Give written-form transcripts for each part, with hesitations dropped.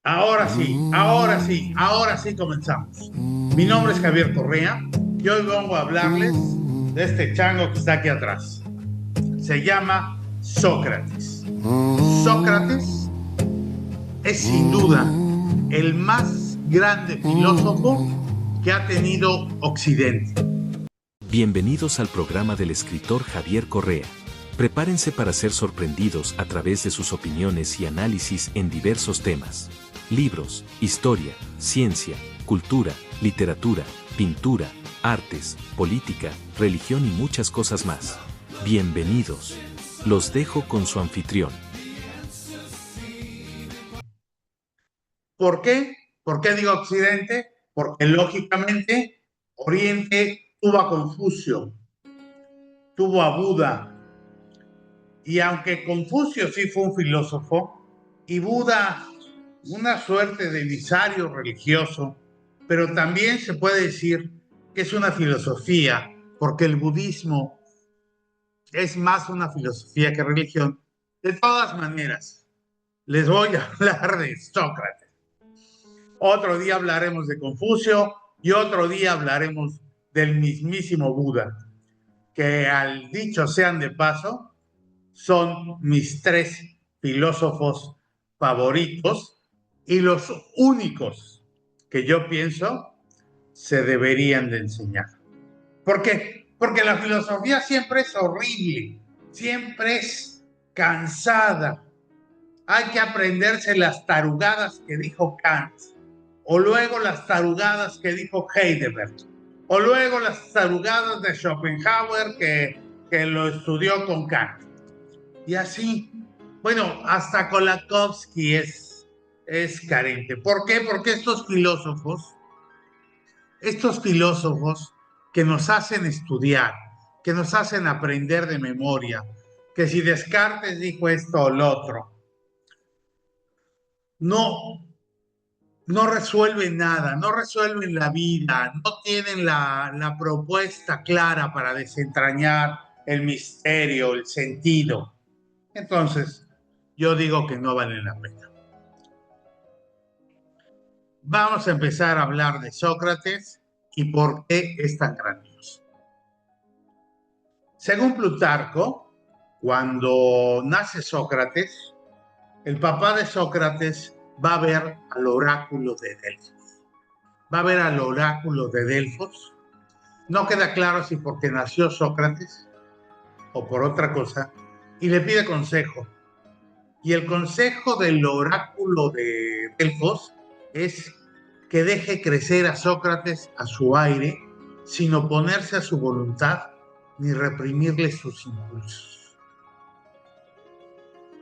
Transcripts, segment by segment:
Ahora sí comenzamos. Mi nombre es Javier Correa y hoy vengo a hablarles de este chango que está aquí atrás. Se llama Sócrates. Sócrates es sin duda el más grande filósofo que ha tenido Occidente. Bienvenidos al programa del escritor Javier Correa. Prepárense para ser sorprendidos a través de sus opiniones y análisis en diversos temas. Libros, historia, ciencia, cultura, literatura, pintura, artes, política, religión y muchas cosas más. Bienvenidos. Los dejo con su anfitrión. ¿Por qué? ¿Por qué digo Occidente? Porque lógicamente Oriente tuvo a Confucio, tuvo a Buda, y aunque Confucio sí fue un filósofo y Buda una suerte de emisario religioso, pero también se puede decir que es una filosofía, porque el budismo es más una filosofía que religión. De todas maneras, les voy a hablar de Sócrates. Otro día hablaremos de Confucio y otro día hablaremos del mismísimo Buda, que al dicho sean de paso, son mis tres filósofos favoritos y los únicos que yo pienso se deberían de enseñar. ¿Por qué? Porque la filosofía siempre es horrible, siempre es cansada. Hay que aprenderse las tarugadas que dijo Kant, o luego las tarugadas que dijo Heidegger, o luego las tarugadas de Schopenhauer que lo estudió con Kant. Y así, bueno, hasta Kolakowski es carente. ¿Por qué? Porque estos filósofos que nos hacen estudiar, que nos hacen aprender de memoria, que si Descartes dijo esto o lo otro, no, no resuelven nada, no resuelven la vida, no tienen la propuesta clara para desentrañar el misterio, el sentido. Entonces, yo digo que no valen la pena. Vamos a empezar a hablar de Sócrates y por qué es tan grandioso. Según Plutarco, cuando nace Sócrates, el papá de Sócrates va a ver al oráculo de Delfos. Va a ver al oráculo de Delfos. No queda claro si porque nació Sócrates o por otra cosa, y le pide consejo. Y el consejo del oráculo de Delfos es que deje crecer a Sócrates a su aire, sin oponerse a su voluntad ni reprimirle sus impulsos.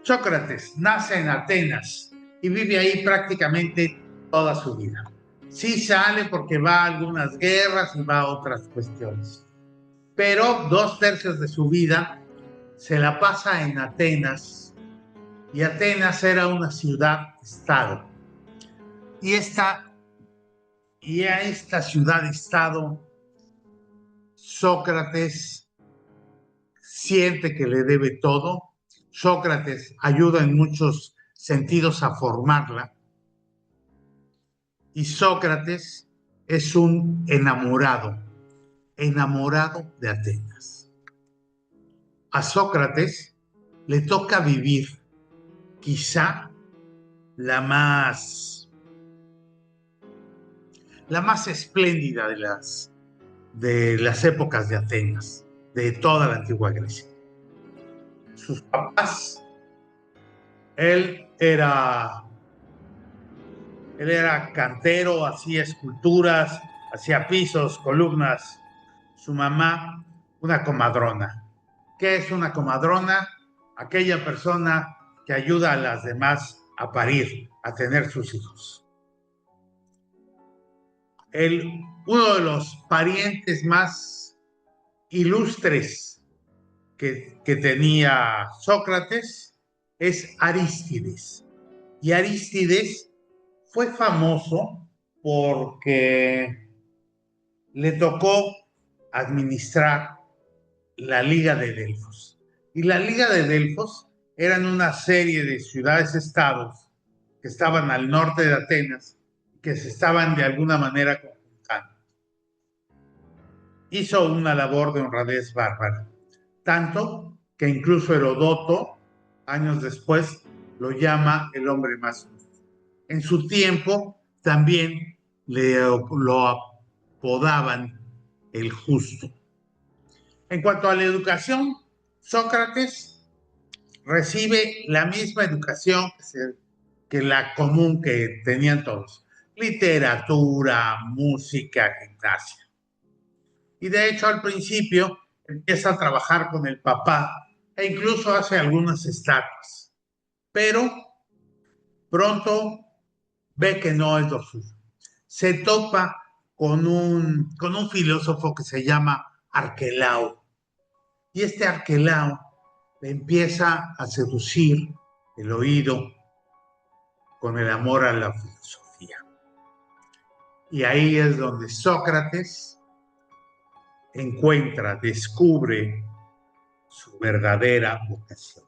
Sócrates nace en Atenas y vive ahí prácticamente toda su vida. Sí sale porque va a algunas guerras y va a otras cuestiones, pero 2/3 de su vida se la pasa en Atenas, y Atenas era una ciudad-estado. Y a esta ciudad-estado Sócrates siente que le debe todo. Sócrates ayuda en muchos sentidos a formarla. Y Sócrates es un enamorado de Atenas. A Sócrates le toca vivir quizá la más, la más espléndida de las épocas de Atenas, de toda la antigua Grecia. Sus papás, él era, él era cantero, hacía esculturas, hacía pisos, columnas. Su mamá, una comadrona. ¿Qué es una comadrona? Aquella persona que ayuda a las demás a parir, a tener sus hijos. Uno de los parientes más ilustres que tenía Sócrates es Arístides. Y Arístides fue famoso porque le tocó administrar la Liga de Delfos. Y la Liga de Delfos eran una serie de ciudades-estados que estaban al norte de Atenas, que se estaban de alguna manera conjuntando. Hizo una labor de honradez bárbara, tanto que incluso Herodoto, años después, lo llama el hombre más justo. En su tiempo también lo apodaban el justo. En cuanto a la educación, Sócrates recibe la misma educación que la común que tenían todos: literatura, música, gimnasia. Y de hecho al principio empieza a trabajar con el papá e incluso hace algunas estatuas, pero pronto ve que no es lo suyo. Se topa con un filósofo que se llama Arquelao, y este Arquelao le empieza a seducir el oído con el amor a la filosofía. Y ahí es donde Sócrates descubre su verdadera vocación.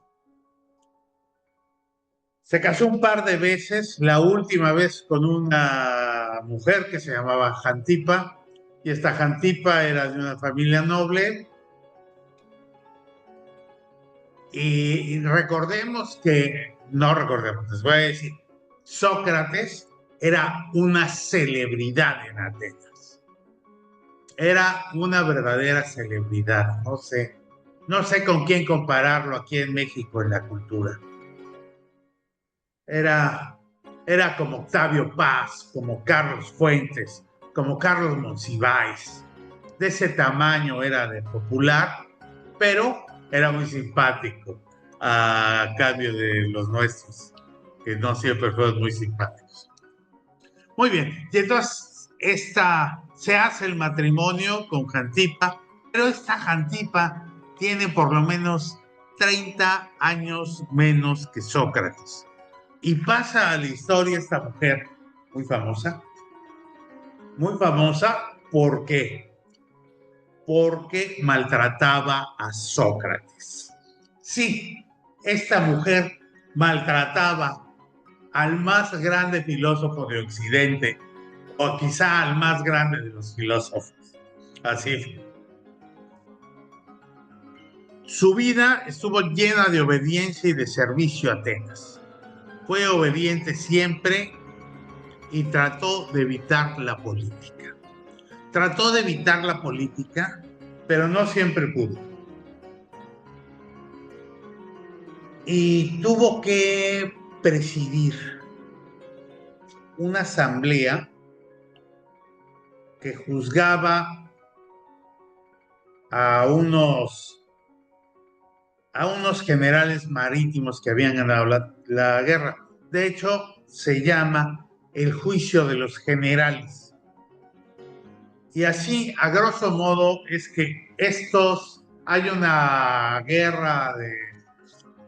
Se casó un par de veces, la última vez con una mujer que se llamaba Jantipa, y esta Jantipa era de una familia noble. Y recordemos que, no recordemos, les voy a decir, Sócrates era una celebridad en Atenas. Era una verdadera celebridad. No sé con quién compararlo aquí en México en la cultura. Era como Octavio Paz, como Carlos Fuentes, como Carlos Monsiváis. De ese tamaño era de popular, pero era muy simpático, a cambio de los nuestros, que no siempre fueron muy simpáticos. Muy bien, y entonces se hace el matrimonio con Jantipa, pero esta Jantipa tiene por lo menos 30 años menos que Sócrates. Y pasa a la historia esta mujer muy famosa, ¿por qué? Porque maltrataba a Sócrates. Sí, esta mujer maltrataba al más grande filósofo de Occidente, o quizá al más grande de los filósofos. Así fue. Su vida estuvo llena de obediencia y de servicio a Atenas. Fue obediente siempre y trató de evitar la política. Trató de evitar la política, pero no siempre pudo. Y tuvo que presidir una asamblea que juzgaba a unos generales marítimos que habían ganado la guerra. De hecho, se llama el juicio de los generales. Y así, a grosso modo, es que hay una guerra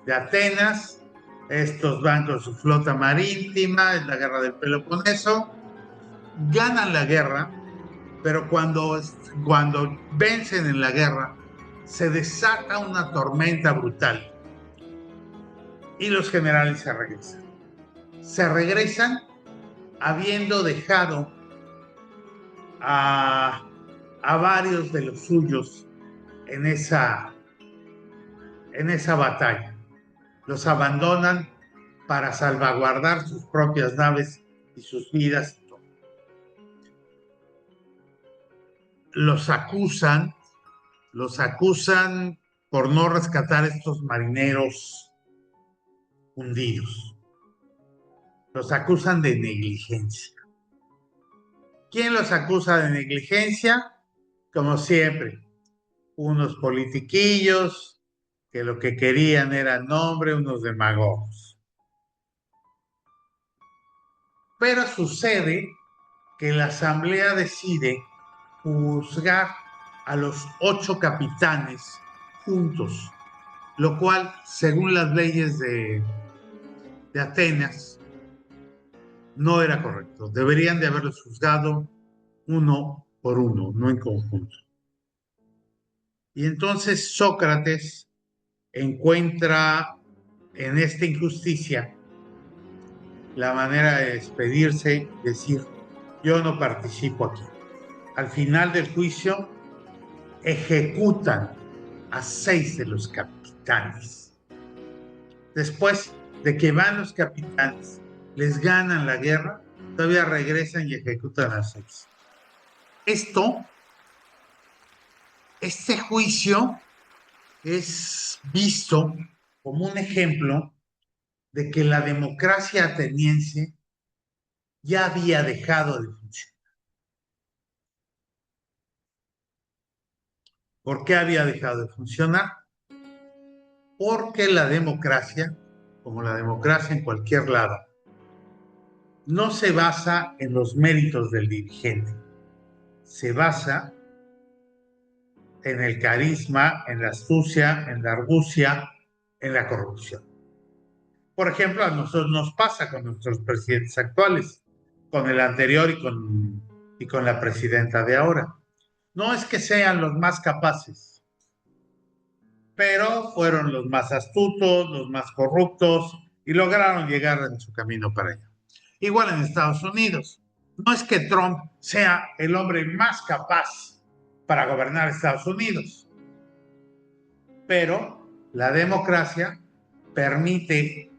de Atenas, estos van con su flota marítima, es la guerra del Peloponeso, ganan la guerra, pero cuando vencen en la guerra, se desata una tormenta brutal y los generales se regresan. Se regresan habiendo dejado a varios de los suyos en esa batalla. Los abandonan para salvaguardar sus propias naves y sus vidas. Los acusan por no rescatar a estos marineros hundidos. Los acusan de negligencia. ¿Quién los acusa de negligencia? Como siempre, unos politiquillos que lo que querían era nombre, unos demagogos. Pero sucede que la asamblea decide juzgar a los 8 capitanes juntos, lo cual, según las leyes de Atenas, no era correcto. Deberían de haberlos juzgado uno por uno, no en conjunto. Y entonces Sócrates encuentra en esta injusticia la manera de despedirse y decir, yo no participo aquí. Al final del juicio, ejecutan a 6 de los capitanes. Después de que van los capitanes, les ganan la guerra, todavía regresan y ejecutan a 6. Este juicio es visto como un ejemplo de que la democracia ateniense ya había dejado de funcionar. ¿Por qué había dejado de funcionar? Porque la democracia, como la democracia en cualquier lado, no se basa en los méritos del dirigente, se basa en el carisma, en la astucia, en la argucia, en la corrupción. Por ejemplo, a nosotros nos pasa con nuestros presidentes actuales, con el anterior y con la presidenta de ahora. No es que sean los más capaces, pero fueron los más astutos, los más corruptos y lograron llegar en su camino para allá. Igual en Estados Unidos. No es que Trump sea el hombre más capaz para gobernar Estados Unidos, pero la democracia permite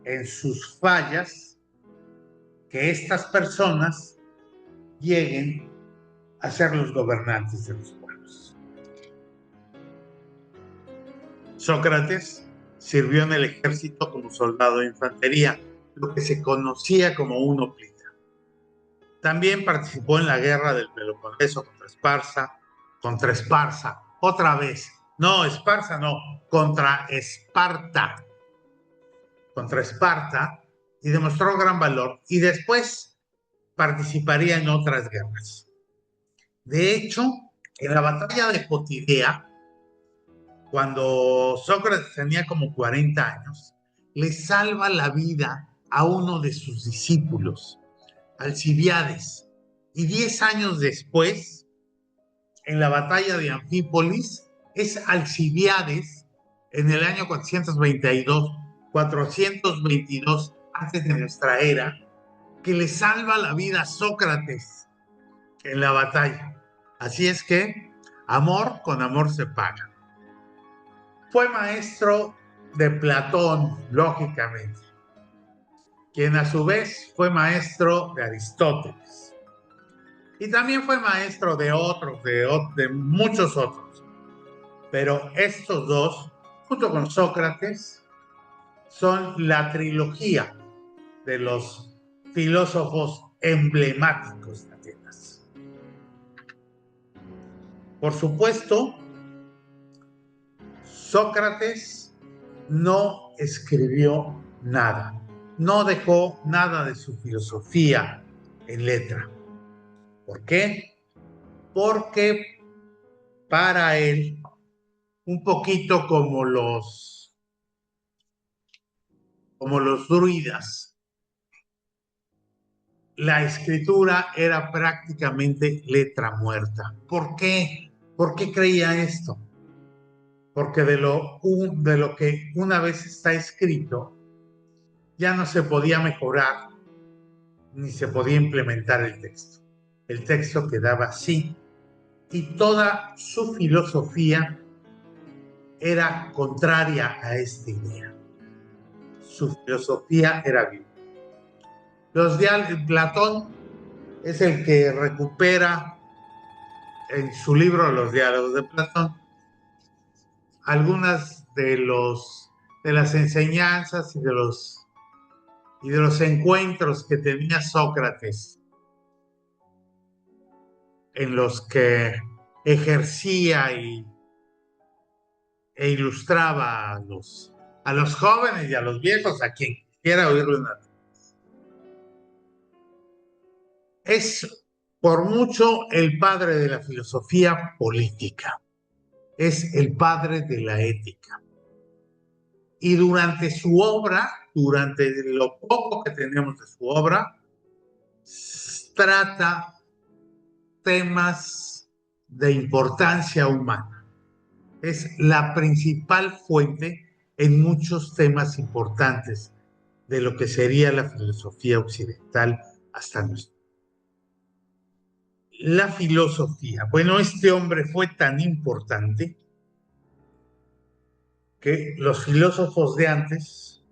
en sus fallas que estas personas lleguen a ser los gobernantes de los pueblos. Sócrates sirvió en el ejército como soldado de infantería, lo que se conocía como un hoplita. También participó en la guerra del Peloponeso contra Esparza, otra vez. No, Esparza no, contra Esparta, y demostró gran valor y después participaría en otras guerras. De hecho, en la batalla de Potidea, cuando Sócrates tenía como 40 años, le salva la vida a uno de sus discípulos, Alcibiades, y 10 años después, en la batalla de Anfípolis, es Alcibiades, en el año 422 antes de nuestra era, que le salva la vida a Sócrates en la batalla. Así es que amor con amor se paga. Fue maestro de Platón, lógicamente, quien a su vez fue maestro de Aristóteles. Y también fue maestro de otros, de muchos otros. Pero estos dos, junto con Sócrates, son la trilogía de los filósofos emblemáticos de Atenas. Por supuesto, Sócrates no escribió nada, no dejó nada de su filosofía en letra. ¿Por qué? Porque para él, un poquito como los druidas, la escritura era prácticamente letra muerta. ¿Por qué? ¿Por qué creía esto? Porque de lo que una vez está escrito, ya no se podía mejorar ni se podía implementar el texto. El texto quedaba así y toda su filosofía era contraria a esta idea. Su filosofía era bíblica. Platón es el que recupera en su libro Los Diálogos de Platón algunas de las enseñanzas y de los encuentros que tenía Sócrates, en los que ejercía e ilustraba a los jóvenes y a los viejos, a quien quisiera oírlo en la tele. Es por mucho el padre de la filosofía política, es el padre de la ética. Y durante su obra, durante lo poco que tenemos de su obra, trata temas de importancia humana. Es la principal fuente en muchos temas importantes de lo que sería la filosofía occidental hasta nuestro. La filosofía. Bueno, este hombre fue tan importante que los filósofos de antes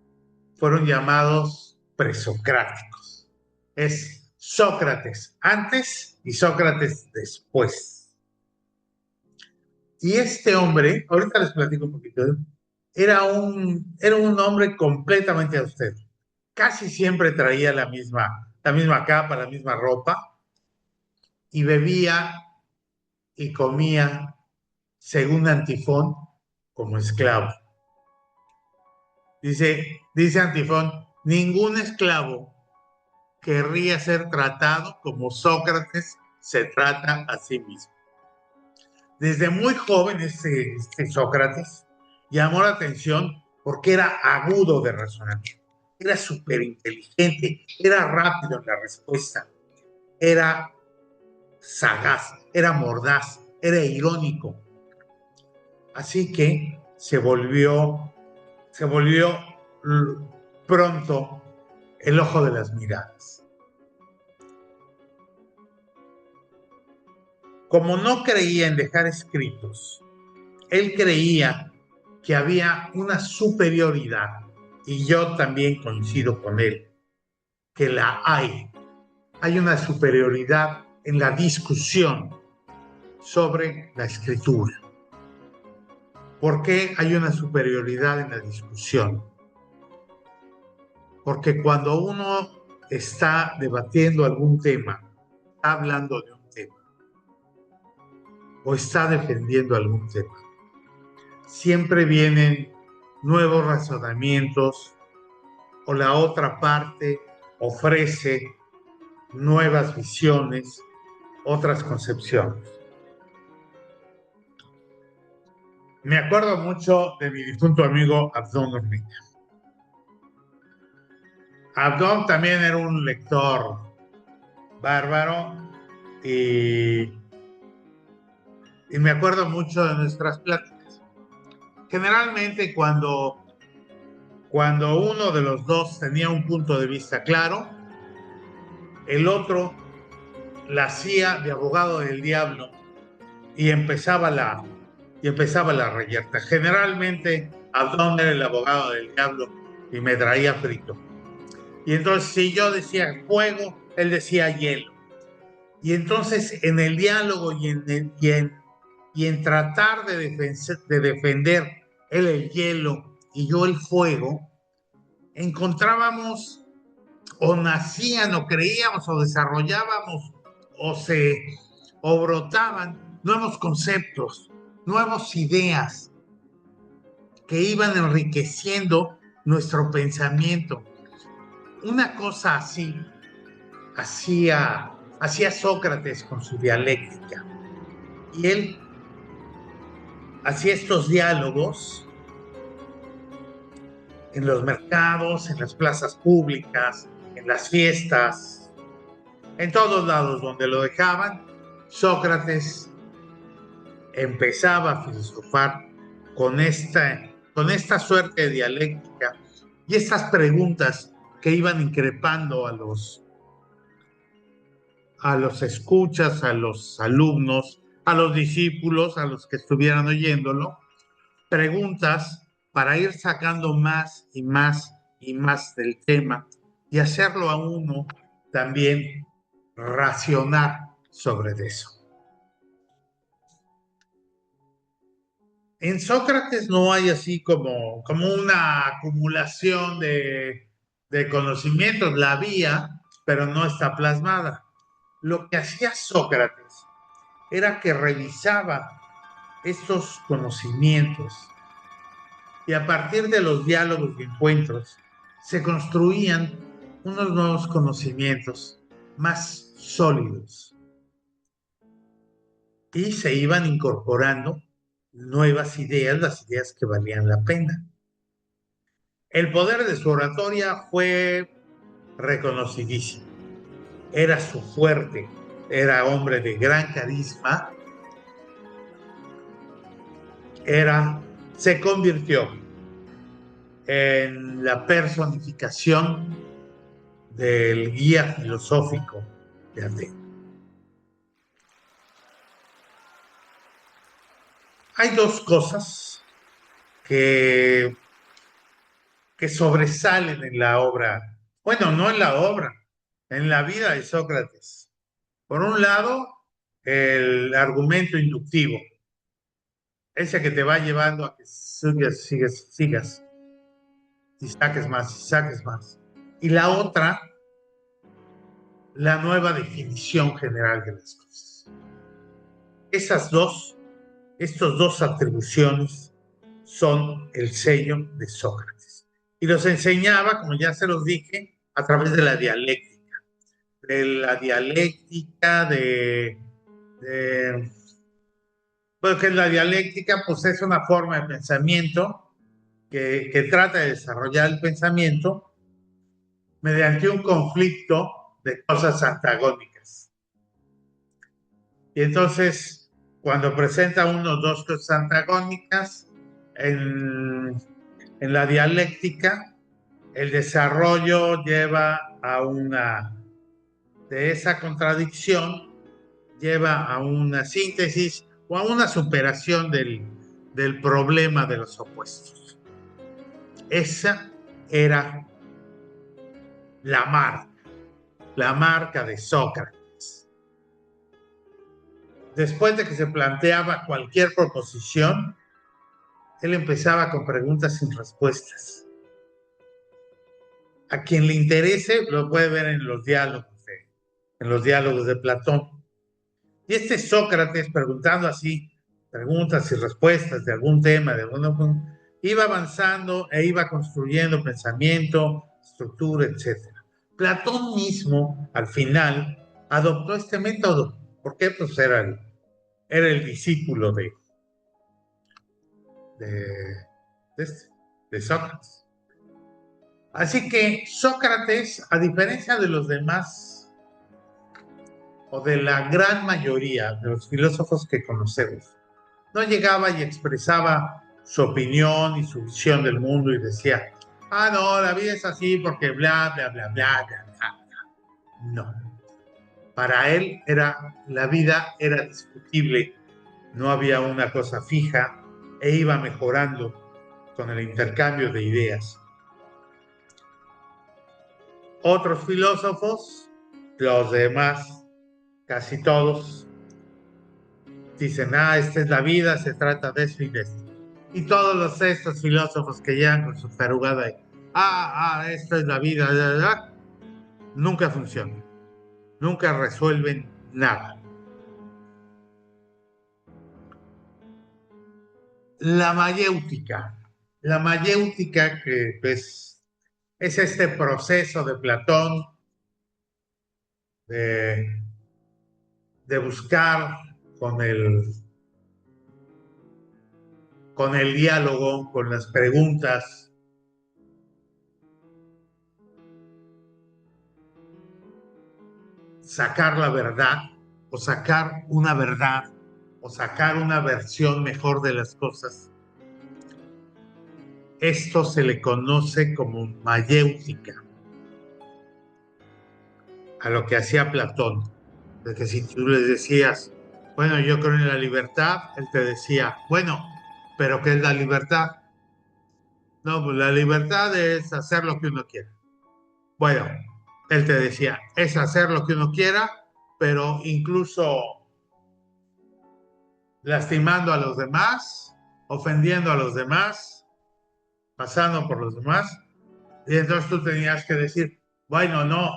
fueron llamados presocráticos. Es Sócrates antes y Sócrates después. Y este hombre, ahorita les platico un poquito, era un hombre completamente austero. Casi siempre traía la misma capa, la misma ropa, y bebía y comía, según Antifón, como esclavo. Dice Antifón, ningún esclavo querría ser tratado como Sócrates se trata a sí mismo. Desde muy joven este Sócrates llamó la atención porque era agudo de razonamiento, era súper inteligente, era rápido en la respuesta, era sagaz, era mordaz, era irónico. Así que se volvió pronto el ojo de las miradas. Como no creía en dejar escritos, él creía que había una superioridad, y yo también coincido con él, que la hay. Hay una superioridad en la discusión sobre la escritura. ¿Por qué hay una superioridad en la discusión? Porque cuando uno está debatiendo algún tema, está hablando de un tema, o está defendiendo algún tema, siempre vienen nuevos razonamientos, o la otra parte ofrece nuevas visiones, otras concepciones. Me acuerdo mucho de mi difunto amigo Abdón Ormeña. Abdón también era un lector bárbaro y me acuerdo mucho de nuestras pláticas. Generalmente cuando uno de los dos tenía un punto de vista claro, el otro la hacía de abogado del diablo y empezaba la reyerta. Generalmente Abdón era el abogado del diablo y me traía frito. Y entonces si yo decía fuego, él decía hielo. Y entonces en el diálogo y en tratar de defender él el hielo y yo el fuego, encontrábamos o nacían o creíamos o desarrollábamos o brotaban nuevos conceptos, nuevas ideas que iban enriqueciendo nuestro pensamiento. Una cosa así hacía Sócrates con su dialéctica. Y él hacía estos diálogos en los mercados, en las plazas públicas, en las fiestas, en todos lados donde lo dejaban. Sócrates empezaba a filosofar con esta suerte de dialéctica y estas preguntas que iban increpando a los escuchas, a los alumnos, a los discípulos, a los que estuvieran oyéndolo, preguntas para ir sacando más y más y más del tema y hacerlo a uno también racionar sobre eso. En Sócrates no hay así como una acumulación de conocimientos, la había, pero no está plasmada. Lo que hacía Sócrates era que revisaba estos conocimientos y a partir de los diálogos y encuentros se construían unos nuevos conocimientos más sólidos y se iban incorporando nuevas ideas, las ideas que valían la pena. El poder de su oratoria fue reconocidísimo. Era su fuerte, era hombre de gran carisma, se convirtió en la personificación del guía filosófico de Atenas. Hay dos cosas que sobresalen en la obra, bueno, no en la obra, en la vida de Sócrates. Por un lado, el argumento inductivo, ese que te va llevando a que sigas, y saques más, y saques más. Y la otra, la nueva definición general de las cosas. Estos dos atribuciones son el sello de Sócrates. Y los enseñaba, como ya se los dije, a través de la dialéctica. Bueno, que la dialéctica pues es una forma de pensamiento que trata de desarrollar el pensamiento mediante un conflicto de cosas antagónicas. Y entonces, cuando presenta unos dos cosas antagónicas, en la dialéctica, el desarrollo lleva a de esa contradicción, lleva a una síntesis o a una superación del problema de los opuestos. Esa era la marca de Sócrates. Después de que se planteaba cualquier proposición, él empezaba con preguntas sin respuestas. A quien le interese lo puede ver en los diálogos de Platón. Y este Sócrates, preguntando así, preguntas y respuestas de algún tema, iba avanzando e iba construyendo pensamiento, estructura, etc. Platón mismo, al final, adoptó este método. ¿Por qué? Pues era el discípulo de Sócrates. Así que Sócrates, a diferencia de los demás, o de la gran mayoría de los filósofos que conocemos, no llegaba y expresaba su opinión y su visión del mundo y decía, no, la vida es así porque bla, bla, bla, bla, bla, bla. No. Para él la vida era discutible, no había una cosa fija e iba mejorando con el intercambio de ideas. Otros filósofos, los demás, casi todos, dicen, esta es la vida, se trata de eso y de esto. Y todos estos filósofos que llegan con su tarugada de, esto es la vida, nunca funcionan, nunca resuelven nada. La mayéutica que pues, es este proceso de Platón de buscar con el diálogo, con las preguntas, sacar la verdad o sacar una verdad o sacar una versión mejor de las cosas. Esto se le conoce como mayéutica, a lo que hacía Platón. De que si tú le decías, bueno, yo creo en la libertad, él te decía, bueno, ¿pero qué es la libertad? No, pues la libertad es hacer lo que uno quiera. Bueno, él te decía, es hacer lo que uno quiera, pero incluso lastimando a los demás, ofendiendo a los demás, pasando por los demás. Y entonces tú tenías que decir, bueno, no,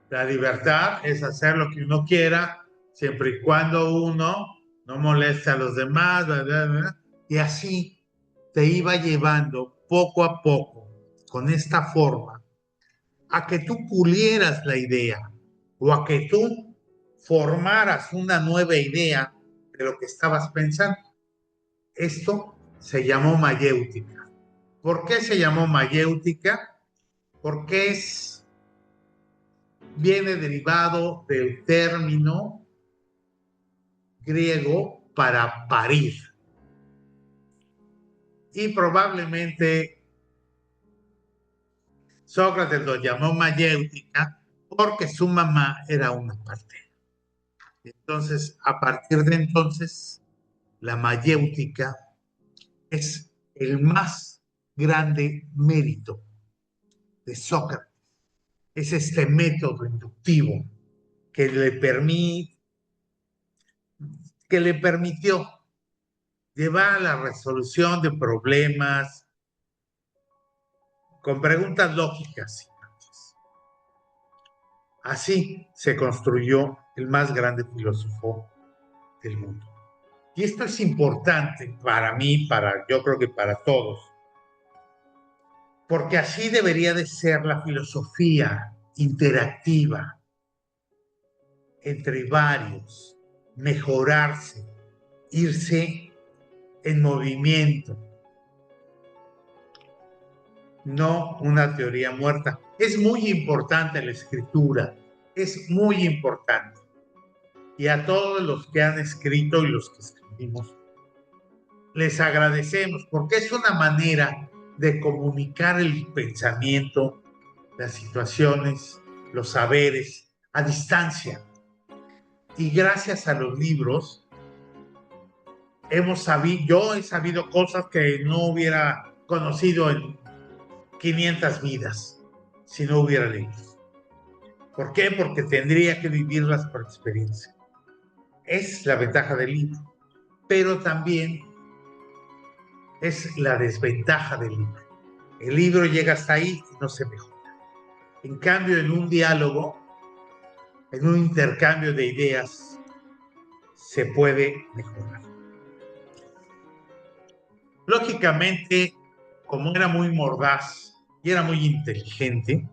la libertad es hacer lo que uno quiera, siempre y cuando uno no moleste a los demás, bla, bla, bla. Y así te iba llevando poco a poco, con esta forma, a que tú pulieras la idea o a que tú formaras una nueva idea de lo que estabas pensando. Esto se llamó mayéutica. ¿Por qué se llamó mayéutica? Porque viene derivado del término griego para parir. Y probablemente Sócrates lo llamó mayéutica porque su mamá era una partera. Entonces, a partir de entonces, la mayéutica es el más grande mérito de Sócrates. Es este método inductivo que le permitió llevar a la resolución de problemas con preguntas lógicas. Así se construyó el más grande filósofo del mundo. Y esto es importante para mí, yo creo que para todos, porque así debería de ser la filosofía interactiva entre varios, mejorarse, irse en movimiento, no una teoría muerta. Es muy importante la escritura, es muy importante. Y a todos los que han escrito y los que escribimos, les agradecemos porque es una manera de comunicar el pensamiento, las situaciones, los saberes a distancia. Y gracias a los libros, yo he sabido cosas que no hubiera conocido en 500 vidas si no hubiera leído. ¿Por qué? Porque tendría que vivirlas por experiencia. Es la ventaja del libro, pero también es la desventaja del libro. El libro llega hasta ahí y no se mejora. En cambio, en un diálogo, en un intercambio de ideas, se puede mejorar. Lógicamente, como era muy mordaz y era muy inteligente,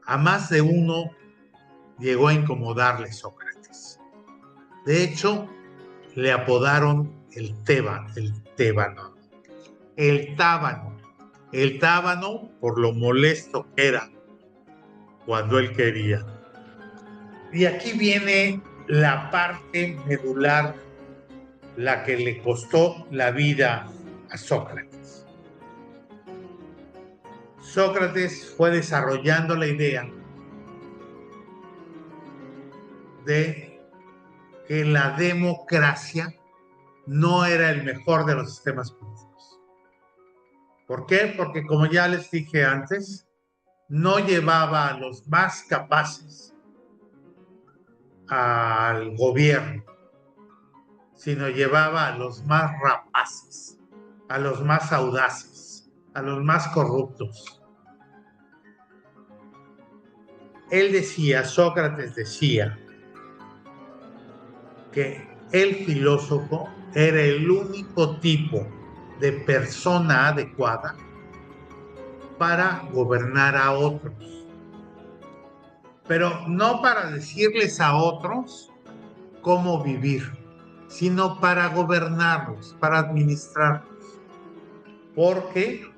a más de uno llegó a incomodarle Sócrates. De hecho, le apodaron el tábano por lo molesto que era cuando él quería. Y aquí viene la parte medular, la que le costó la vida a Sócrates. Sócrates fue desarrollando la idea de que la democracia no era el mejor de los sistemas políticos. ¿Por qué? Porque, como ya les dije antes, no llevaba a los más capaces al gobierno, sino llevaba a los más rapaces, a los más audaces, a los más corruptos. Sócrates decía, que el filósofo era el único tipo de persona adecuada para gobernar a otros. Pero no para decirles a otros cómo vivir, sino para gobernarlos, para administrarlos. Porque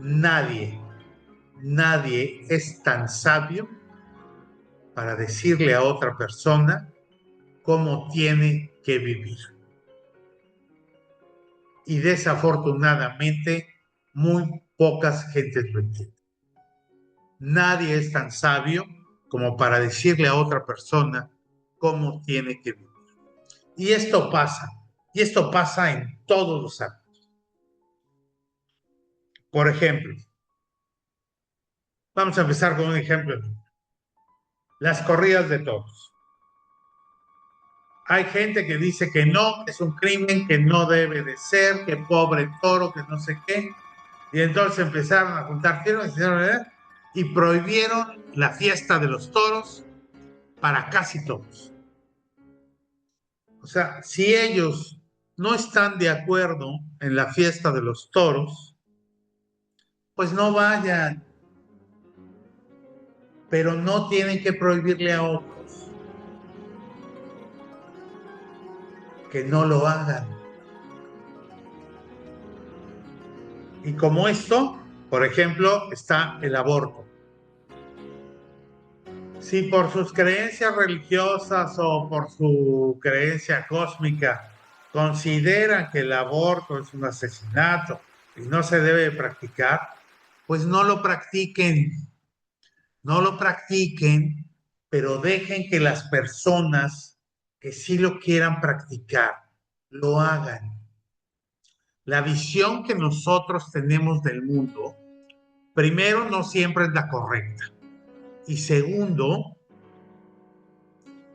nadie es tan sabio para decirle a otra persona cómo tiene que vivir. Y desafortunadamente, muy pocas gentes lo entienden. Nadie es tan sabio como para decirle a otra persona cómo tiene que vivir. Y esto pasa en todos los ámbitos. Por ejemplo, vamos a empezar con un ejemplo. Las corridas de toros. Hay gente que dice que no, que es un crimen, que no debe de ser, que pobre toro, que no sé qué. Y entonces empezaron a juntar firmas y prohibieron la fiesta de los toros para casi todos. O sea, si ellos no están de acuerdo en la fiesta de los toros, pues no vayan. Pero no tienen que prohibirle a otros que no lo hagan. Y como esto, por ejemplo, está el aborto. Si por sus creencias religiosas o por su creencia cósmica consideran que el aborto es un asesinato y no se debe practicar, pues no lo practiquen, no lo practiquen, pero dejen que las personas que sí lo quieran practicar, lo hagan. La visión que nosotros tenemos del mundo, primero, no siempre es la correcta. Y segundo,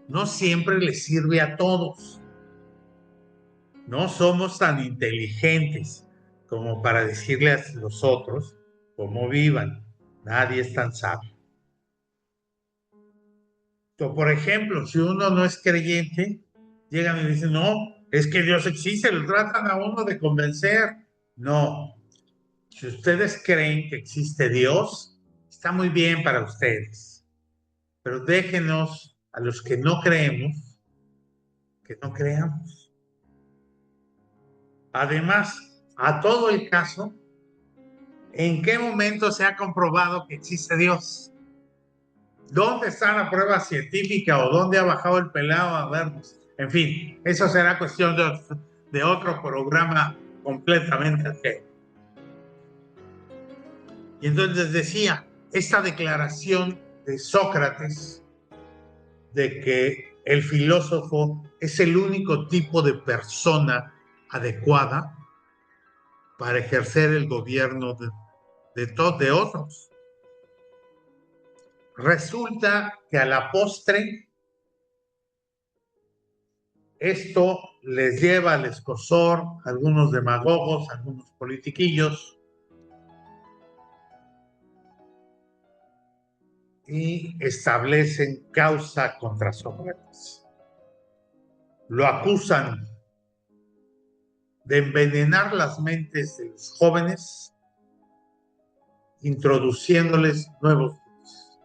no siempre le sirve a todos. No somos tan inteligentes como para decirle a los otros cómo vivan. Nadie es tan sabio. Entonces, por ejemplo, si uno no es creyente, llegan y dicen, no, es que Dios existe, lo tratan a uno de convencer. No, si ustedes creen que existe Dios, está muy bien para ustedes, pero déjenos a los que no creemos, que no creamos. Además, a todo el caso, ¿en qué momento se ha comprobado que existe Dios? ¿Dónde está la prueba científica o dónde ha bajado el pelado a vernos? En fin, eso será cuestión de otro programa completamente ajeno. Y entonces decía, esta declaración de Sócrates de que el filósofo es el único tipo de persona adecuada para ejercer el gobierno de otros. Resulta que a la postre esto les lleva al escozor a algunos demagogos, a algunos politiquillos, y establecen causa contra Sócrates. Lo acusan de envenenar las mentes de los jóvenes, introduciéndoles nuevos dioses,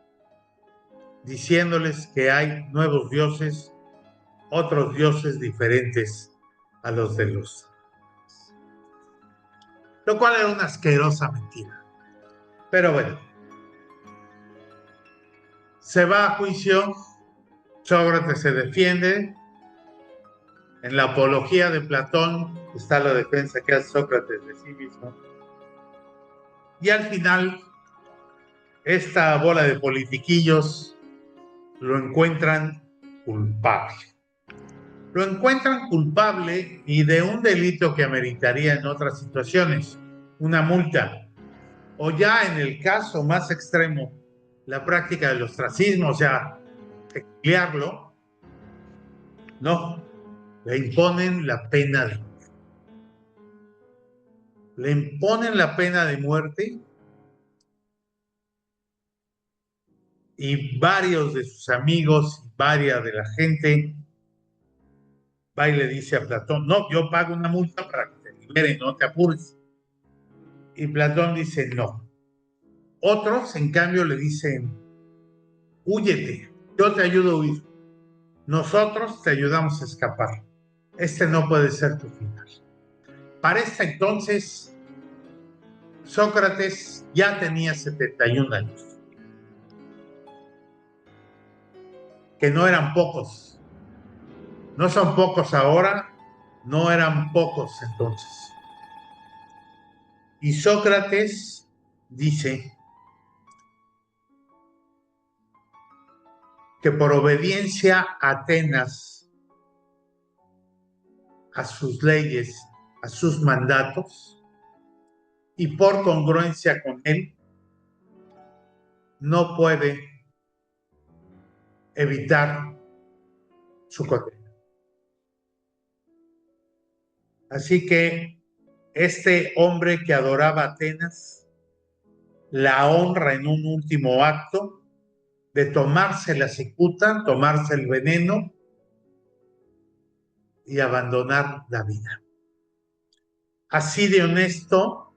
diciéndoles que hay nuevos dioses, otros dioses diferentes a los de los, lo cual era una asquerosa mentira. Pero bueno, se va a juicio, Sócrates se defiende. En la apología de Platón está la defensa que hace Sócrates de sí mismo. Y al final, esta bola de politiquillos lo encuentran culpable. Lo encuentran culpable y de un delito que ameritaría en otras situaciones una multa. O ya en el caso más extremo, la práctica del ostracismo, o sea, exiliarlo, no, le imponen la pena de muerte. Le imponen la pena de muerte y varios de sus amigos, varias de la gente, va y le dice a Platón, no, yo pago una multa para que te liberen, no te apures. Y Platón dice, no. Otros, en cambio, le dicen, húyete, yo te ayudo a huir. Nosotros te ayudamos a escapar. Este no puede ser tu final. Para este entonces, Sócrates ya tenía 71 años, que no eran pocos. No son pocos ahora, no eran pocos entonces. Y Sócrates dice que por obediencia a Atenas, a sus leyes, a sus mandatos, y por congruencia con él, no puede evitar su condena. Así que este hombre que adoraba a Atenas la honra en un último acto de tomarse la cicuta, tomarse el veneno y abandonar la vida. Así de honesto,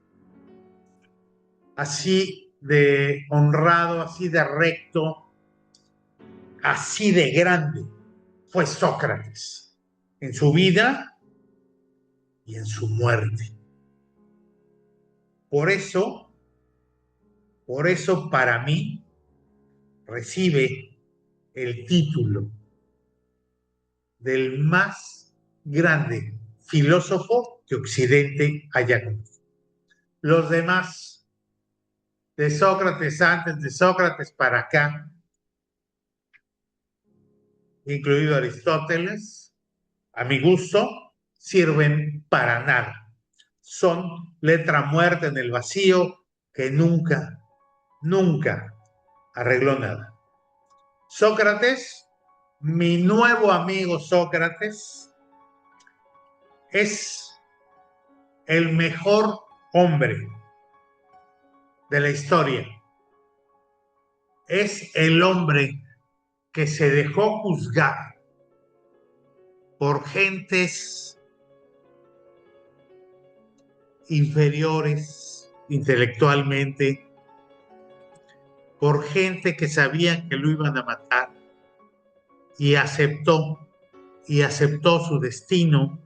así de honrado, así de recto, así de grande fue Sócrates en su vida y en su muerte. Por eso para mí recibe el título del más grande filósofo que Occidente haya conocido. Los demás de Sócrates antes, de Sócrates para acá, incluido Aristóteles, a mi gusto, sirven para nada. Son letra muerta en el vacío que nunca, nunca arregló nada. Sócrates, mi nuevo amigo Sócrates, es el mejor hombre de la historia. Es el hombre que se dejó juzgar por gentes inferiores intelectualmente, por gente que sabían que lo iban a matar, y aceptó su destino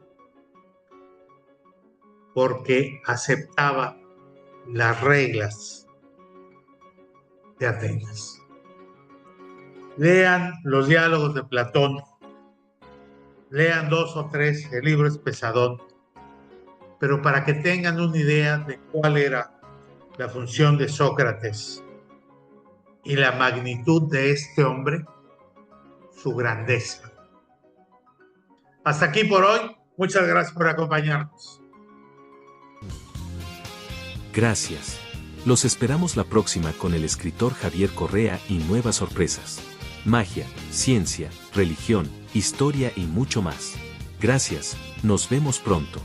porque aceptaba las reglas de Atenas. Lean los diálogos de Platón, lean 2 o 3, el libro es pesadón, pero para que tengan una idea de cuál era la función de Sócrates y la magnitud de este hombre, su grandeza. Hasta aquí por hoy. Muchas gracias por acompañarnos. Gracias. Los esperamos la próxima con el escritor Javier Correa y nuevas sorpresas. Magia, ciencia, religión, historia y mucho más. Gracias, nos vemos pronto.